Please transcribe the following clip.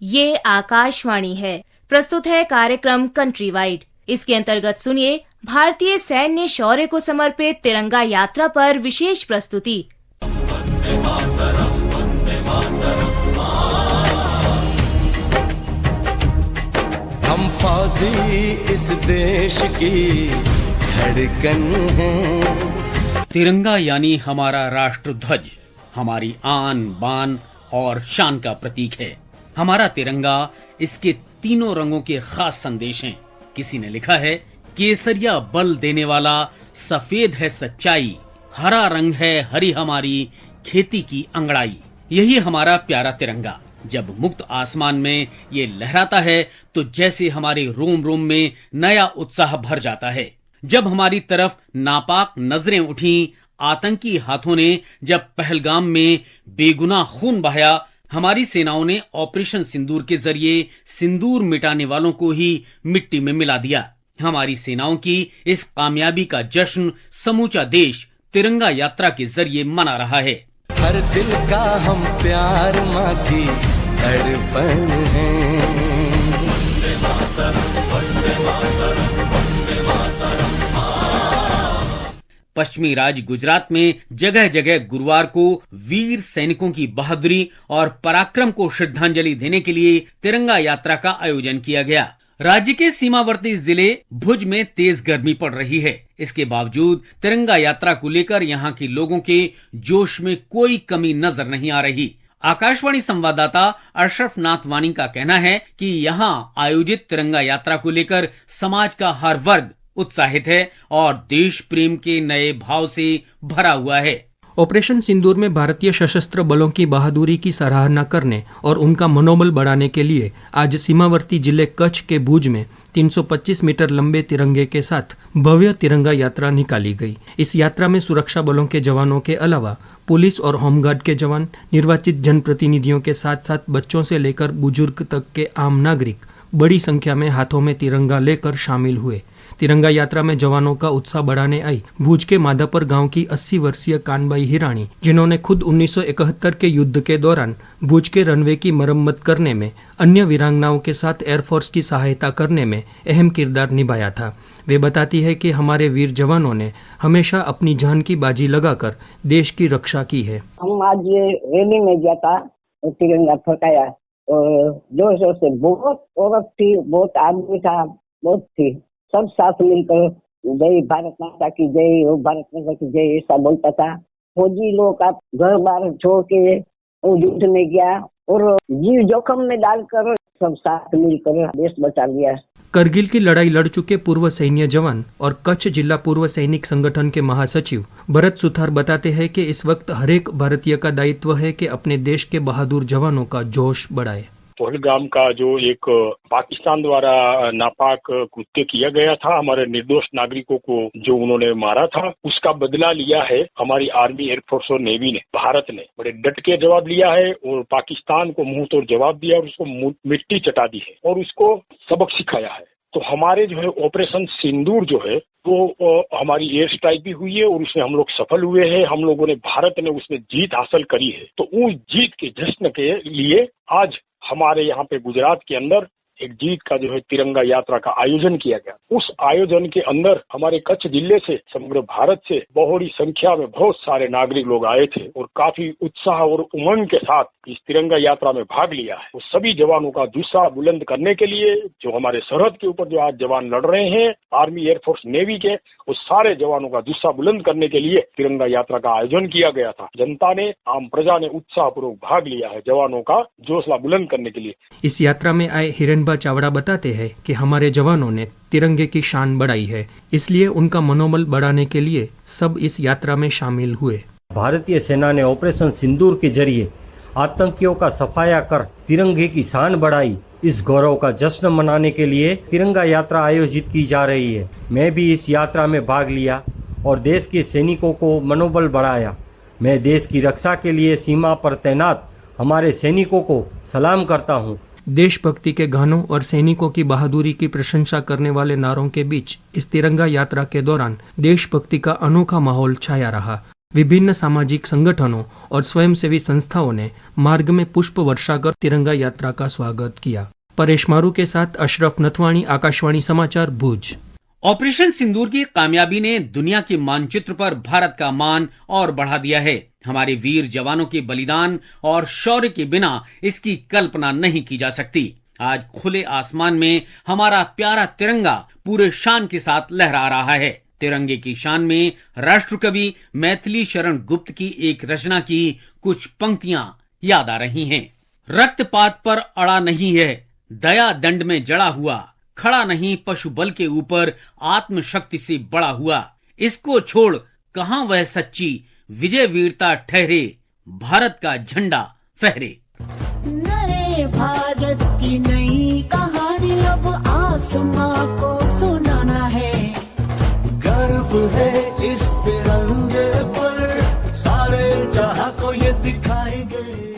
ये आकाशवाणी है। प्रस्तुत है कार्यक्रम कंट्री वाइड। इसके अंतर्गत सुनिए भारतीय सैन्य शौर्य को समर्पित तिरंगा यात्रा पर विशेष प्रस्तुति। हम फौजी इस देश की धड़कन हैं। तिरंगा यानी हमारा राष्ट्र ध्वज, हमारी आन बान और शान का प्रतीक है। हमारा तिरंगा इसके तीनों रंगों के खास संदेश हैं। किसी ने लिखा है, केसरिया बल देने वाला, सफेद है सच्चाई, हरा रंग है हरी हमारी खेती की अंगड़ाई। यही हमारा प्यारा तिरंगा जब मुक्त आसमान में ये लहराता है तो जैसे हमारे रोम रोम में नया उत्साह भर जाता है। जब हमारी तरफ नापाक नजरें उठी, आतंकी हाथों ने जब पहलगाम में बेगुनाह खून बहाया, हमारी सेनाओं ने ऑपरेशन सिंदूर के जरिए सिंदूर मिटाने वालों को ही मिट्टी में मिला दिया। हमारी सेनाओं की इस कामयाबी का जश्न समूचा देश तिरंगा यात्रा के जरिए मना रहा है। हर दिल का हम प्यार माँ की तड़पन है। पश्चिमी राज्य गुजरात में जगह जगह गुरुवार को वीर सैनिकों की बहादुरी और पराक्रम को श्रद्धांजलि देने के लिए तिरंगा यात्रा का आयोजन किया गया। राज्य के सीमावर्ती जिले भुज में तेज गर्मी पड़ रही है। इसके बावजूद तिरंगा यात्रा को लेकर यहाँ के लोगों के जोश में कोई कमी नजर नहीं आ रही। आकाशवाणी संवाददाता अशरफ नाथ वानी का कहना है कि यहाँ आयोजित तिरंगा यात्रा को लेकर समाज का हर वर्ग उत्साहित है और देश प्रेम के नए भाव से भरा हुआ है। ऑपरेशन सिंदूर में भारतीय सशस्त्र बलों की बहादुरी की सराहना करने और उनका मनोबल बढ़ाने के लिए आज सीमावर्ती जिले कच्छ के भुज में 325 मीटर लंबे तिरंगे के साथ भव्य तिरंगा यात्रा निकाली गई। इस यात्रा में सुरक्षा बलों के जवानों के अलावा पुलिस और होमगार्ड के जवान, निर्वाचित जनप्रतिनिधियों के साथ साथ बच्चों से लेकर बुजुर्ग तक के आम नागरिक बड़ी संख्या में हाथों में तिरंगा लेकर शामिल हुए। तिरंगा यात्रा में जवानों का उत्साह बढ़ाने आई भुज के माधापर गांव की 80 वर्षीय कानबाई हिरानी, जिन्होंने खुद 1971 के युद्ध के दौरान भुज के रनवे की मरम्मत करने में अन्य वीरांगनाओं के साथ एयरफोर्स की सहायता करने में अहम किरदार निभाया था। वे बताती है कि हमारे वीर जवानों ने हमेशा अपनी जान की बाजी लगाकर देश की रक्षा की है। हम आज ये रैली में गया था, तिरंगा फहराया और जोर से बहुत औरत थी, बहुत आदमी था, बहुत थी, सब साथ मिलकर जय भारत माता की जय, ओ भारत माता की जय ऐसा बोलता था। फौजी लोग आप घर बार छोड़ के युद्ध में गया और जीव जोखिम में डालकर सब साथ मिलकर देश बचा लिया। करगिल की लड़ाई लड़ चुके पूर्व सैन्य जवान और कच्छ जिला पूर्व सैनिक संगठन के महासचिव भरत सुथार बताते हैं कि इस वक्त हरेक भारतीय का दायित्व है कि अपने देश के बहादुर जवानों का जोश बढ़ाए। पहलगाम का जो एक पाकिस्तान द्वारा नापाक कृत्य किया गया था, हमारे निर्दोष नागरिकों को जो उन्होंने मारा था, उसका बदला लिया है हमारी आर्मी, एयरफोर्स और नेवी ने। भारत ने बड़े डट के जवाब लिया है और पाकिस्तान को मुंह तोड़ जवाब दिया और उसको मिट्टी चटा दी है और उसको सबक सिखाया है। तो हमारे जो है ऑपरेशन सिंदूर जो है वो हमारी एयर स्ट्राइक भी हुई है और उसमें हम लोग सफल हुए हैं। हम लोगों ने, भारत ने उसमें जीत हासिल करी है। तो उस जीत के जश्न के लिए आज हमारे यहाँ पे गुजरात के अंदर एक जीत का जो है तिरंगा यात्रा का आयोजन किया गया। उस आयोजन के अंदर हमारे कच्छ जिले से, समग्र भारत से बड़ी संख्या में बहुत सारे नागरिक लोग आए थे और काफी उत्साह और उमंग के साथ इस तिरंगा यात्रा में भाग लिया है। उस सभी जवानों का जुस्सा बुलंद करने के लिए, जो हमारे सरहद के ऊपर जो आज जवान लड़ रहे हैं, आर्मी, एयरफोर्स, नेवी के, उस सारे जवानों का जुस्सा बुलंद करने के लिए तिरंगा यात्रा का आयोजन किया गया था। जनता ने, आम प्रजा ने उत्साहपूर्वक भाग लिया है जवानों का हौसला बुलंद करने के लिए। इस यात्रा में आए हिरेनबा चावड़ा बताते हैं कि हमारे जवानों ने तिरंगे की शान बढ़ाई है, इसलिए उनका मनोबल बढ़ाने के लिए सब इस यात्रा में शामिल हुए। भारतीय सेना ने ऑपरेशन सिंदूर के जरिए आतंकियों का सफाया कर तिरंगे की शान बढ़ाई। इस गौरव का जश्न मनाने के लिए तिरंगा यात्रा आयोजित की जा रही है। मैं भी इस यात्रा में भाग लिया और देश के सैनिकों को मनोबल बढ़ाया। मैं देश की रक्षा के लिए सीमा पर तैनात हमारे सैनिकों को सलाम करता हूँ। देशभक्ति के गानों और सैनिकों की बहादुरी की प्रशंसा करने वाले नारों के बीच इस तिरंगा यात्रा के दौरान देशभक्ति का अनोखा माहौल छाया रहा। विभिन्न सामाजिक संगठनों और स्वयंसेवी संस्थाओं ने मार्ग में पुष्प वर्षा कर तिरंगा यात्रा का स्वागत किया। परेश मारू के साथ अशरफ नथवाणी, आकाशवाणी समाचार, भुज। ऑपरेशन सिंदूर की कामयाबी ने दुनिया के मानचित्र पर भारत का मान और बढ़ा दिया है। हमारे वीर जवानों के बलिदान और शौर्य के बिना इसकी कल्पना नहीं की जा सकती। आज खुले आसमान में हमारा प्यारा तिरंगा पूरे शान के साथ लहरा रहा है। तिरंगे की शान में राष्ट्रकवि मैथिली शरण गुप्त की एक रचना की कुछ पंक्तियां याद आ रही हैं। रक्तपात पर अड़ा नहीं है, दया दंड में जड़ा हुआ, खड़ा नहीं पशु बल के ऊपर, आत्मशक्ति से बड़ा हुआ। इसको छोड़ कहां वह सच्ची विजय वीरता ठहरे, भारत का झंडा फहरे। नए भारत की नई कहानी अब आसमां को सुनाना है। गर्व है इस तिरंगे पर, सारे जहां को ये दिखाएंगे।